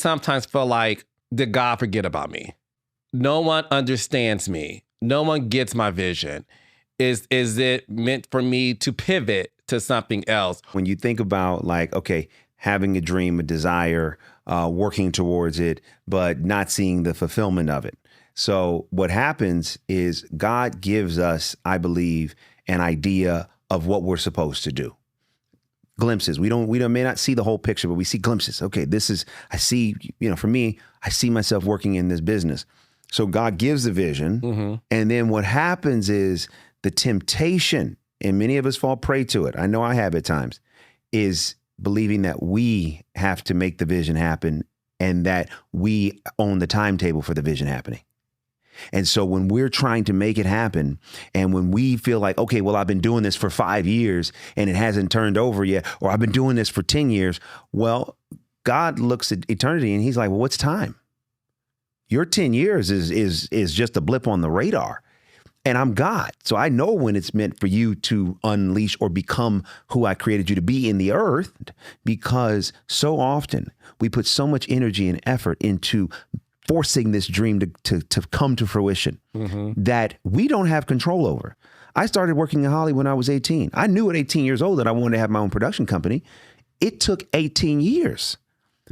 sometimes feel like, did God forget about me? No one understands me. No one gets my vision. Is it meant for me to pivot to something else? When you think about like, okay, having a dream, a desire, working towards it, but not seeing the fulfillment of it. So what happens is God gives us, I believe, an idea of what we're supposed to do. Glimpses. We may not see the whole picture, but we see glimpses. Okay, I see, for me, I see myself working in this business. So God gives the vision. And then what happens is the temptation, and many of us fall prey to it, I know I have at times, is believing that we have to make the vision happen and that we own the timetable for the vision happening. And so when we're trying to make it happen and when we feel like, okay, well, I've been doing this for 5 years and it hasn't turned over yet, or I've been doing this for 10 years. Well, God looks at eternity and he's like, well, what's time? Your 10 years is just a blip on the radar. And I'm God. So I know when it's meant for you to unleash or become who I created you to be in the earth, because so often we put so much energy and effort into forcing this dream to come to fruition that we don't have control over. I started working in Hollywood when I was 18. I knew at 18 years old that I wanted to have my own production company. It took 18 years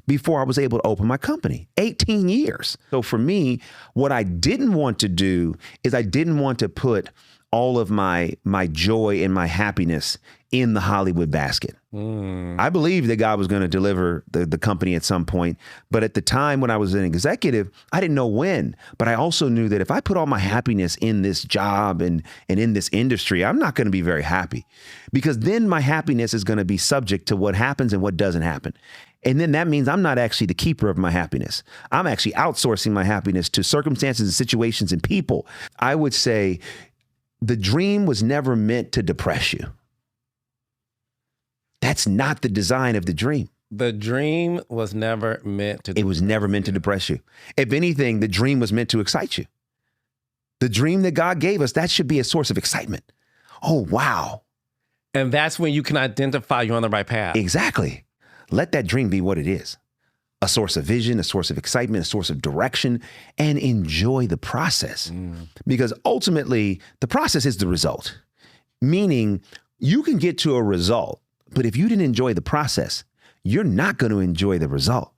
before I was able to open my company. 18 years. So for me, what I didn't want to do is I didn't want to put all of my joy and my happiness in the Hollywood basket. I believed that God was going to deliver the company at some point. But at the time when I was an executive, I didn't know when. But I also knew that if I put all my happiness in this job and in this industry, I'm not going to be very happy, because then my happiness is going to be subject to what happens and what doesn't happen. And then that means I'm not actually the keeper of my happiness. I'm actually outsourcing my happiness to circumstances and situations and people. I would say the dream was never meant to depress you. That's not the design of the dream. The dream was never meant to. It was never meant to depress you. If anything, the dream was meant to excite you. The dream that God gave us, that should be a source of excitement. Oh, wow. And that's when you can identify you're on the right path. Exactly. Let that dream be what it is. A source of vision, a source of excitement, a source of direction, and enjoy the process. Because ultimately, the process is the result. Meaning, you can get to a result, but if you didn't enjoy the process, you're not going to enjoy the result.